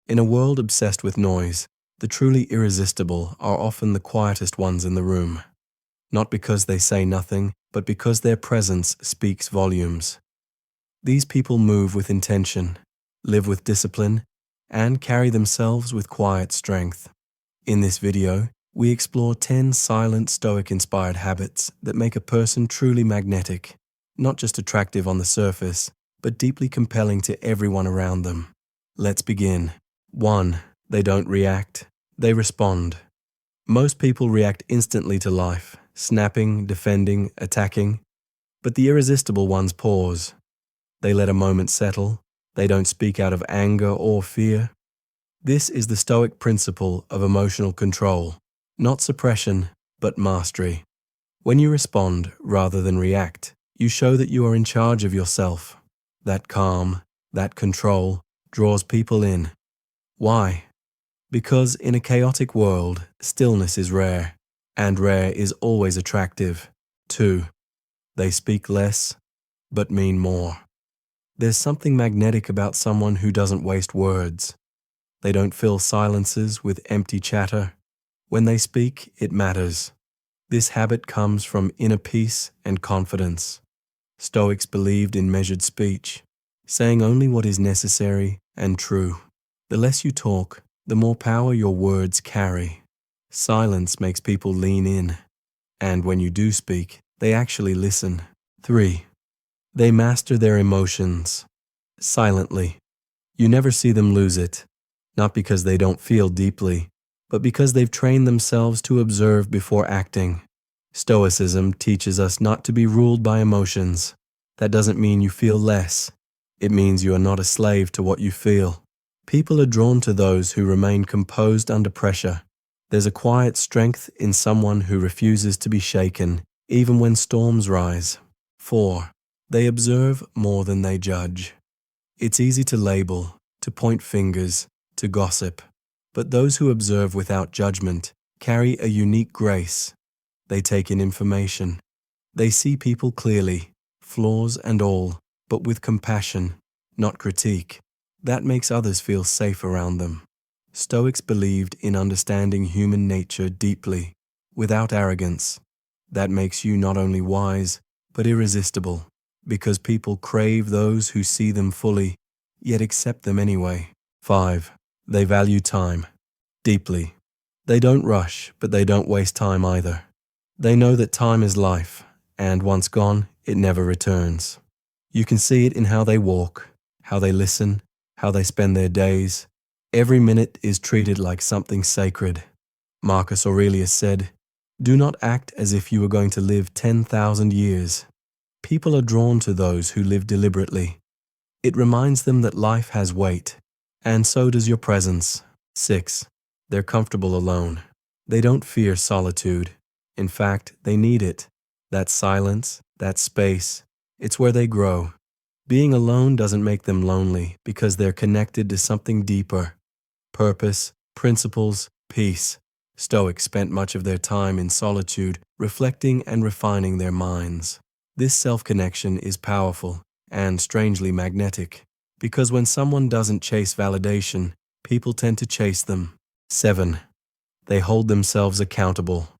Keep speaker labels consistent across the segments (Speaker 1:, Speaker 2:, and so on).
Speaker 1: In a world obsessed with noise, the truly irresistible are often the quietest ones in the room. Not because they say nothing, but because their presence speaks volumes. These people move with intention, live with discipline, and carry themselves with quiet strength. In this video, we explore 10 silent Stoic-inspired habits that make a person truly magnetic, not just attractive on the surface, but deeply compelling to everyone around them. Let's begin. 1. They don't react, they respond. Most people react instantly to life, snapping, defending, attacking. But the irresistible ones pause. They let a moment settle. They don't speak out of anger or fear. This is the Stoic principle of emotional control, not suppression, but mastery. When you respond rather than react, you show that you are in charge of yourself. That calm, that control, draws people in. Why? Because in a chaotic world, stillness is rare, and rare is always attractive. 2. They speak less, but mean more. There's something magnetic about someone who doesn't waste words. They don't fill silences with empty chatter. When they speak, it matters. This habit comes from inner peace and confidence. Stoics believed in measured speech, saying only what is necessary and true. The less you talk, the more power your words carry. Silence makes people lean in, and when you do speak, they actually listen. 3. They master their emotions. Silently. You never see them lose it, not because they don't feel deeply, but because they've trained themselves to observe before acting. Stoicism teaches us not to be ruled by emotions. That doesn't mean you feel less. It means you are not a slave to what you feel. People are drawn to those who remain composed under pressure. There's a quiet strength in someone who refuses to be shaken, even when storms rise. 4. They observe more than they judge. It's easy to label, to point fingers, to gossip. But those who observe without judgment carry a unique grace. They take in information. They see people clearly, flaws and all, but with compassion, not critique. That makes others feel safe around them. Stoics believed in understanding human nature deeply, without arrogance. That makes you not only wise, but irresistible, because people crave those who see them fully, yet accept them anyway. 5. They value time deeply. They don't rush, but they don't waste time either. They know that time is life, and once gone, it never returns. You can see it in how they walk, how they listen, how they spend their days. Every minute is treated like something sacred. Marcus Aurelius said, "Do not act as if you were going to live 10,000 years." People are drawn to those who live deliberately. It reminds them that life has weight, and so does your presence. 6. They're comfortable alone. They don't fear solitude. In fact, they need it. That silence, that space, it's where they grow. Being alone doesn't make them lonely because they're connected to something deeper. Purpose, principles, peace. Stoics spent much of their time in solitude, reflecting and refining their minds. This self-connection is powerful and strangely magnetic, because when someone doesn't chase validation, people tend to chase them. 7. They hold themselves accountable.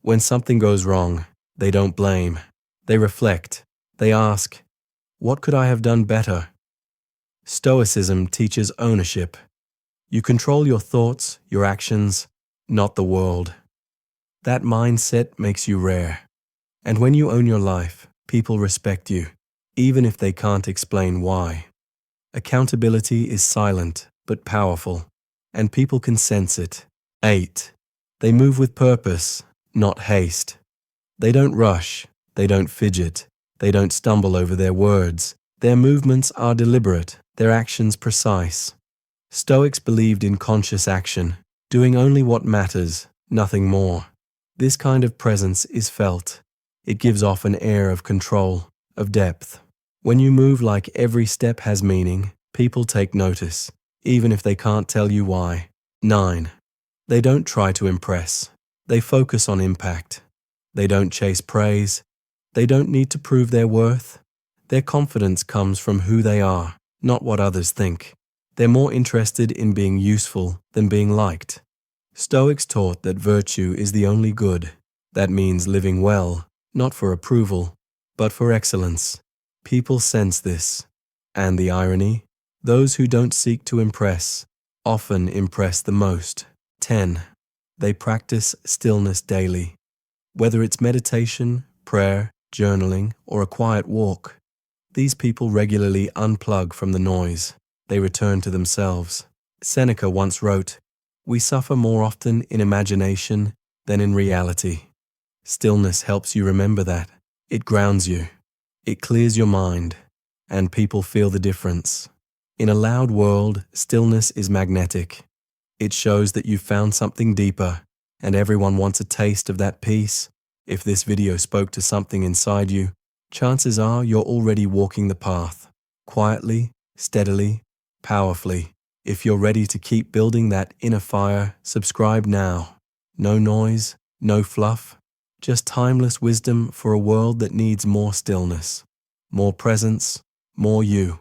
Speaker 1: When something goes wrong, they don't blame. They reflect. They ask, "What could I have done better?" Stoicism teaches ownership. You control your thoughts, your actions, not the world. That mindset makes you rare. And when you own your life, people respect you, even if they can't explain why. Accountability is silent but powerful, and people can sense it. 8. They move with purpose, not haste. They don't rush, they don't fidget, they don't stumble over their words. Their movements are deliberate, their actions precise. Stoics believed in conscious action, doing only what matters, nothing more. This kind of presence is felt. It gives off an air of control, of depth. When you move like every step has meaning, people take notice, even if they can't tell you why. 9. They don't try to impress. They focus on impact. They don't chase praise. They don't need to prove their worth. Their confidence comes from who they are, not what others think. They're more interested in being useful than being liked. Stoics taught that virtue is the only good. That means living well, not for approval, but for excellence. People sense this. And the irony? Those who don't seek to impress often impress the most. 10. They practice stillness daily. Whether it's meditation, prayer, journaling, or a quiet walk, these people regularly unplug from the noise. They return to themselves. Seneca once wrote, "We suffer more often in imagination than in reality." Stillness helps you remember that. It grounds you. It clears your mind, and people feel the difference. In a loud world, stillness is magnetic. It shows that you've found something deeper, and everyone wants a taste of that peace. If this video spoke to something inside you, chances are you're already walking the path, quietly, steadily, powerfully. If you're ready to keep building that inner fire, subscribe now. No noise, no fluff, just timeless wisdom for a world that needs more stillness, more presence, more you.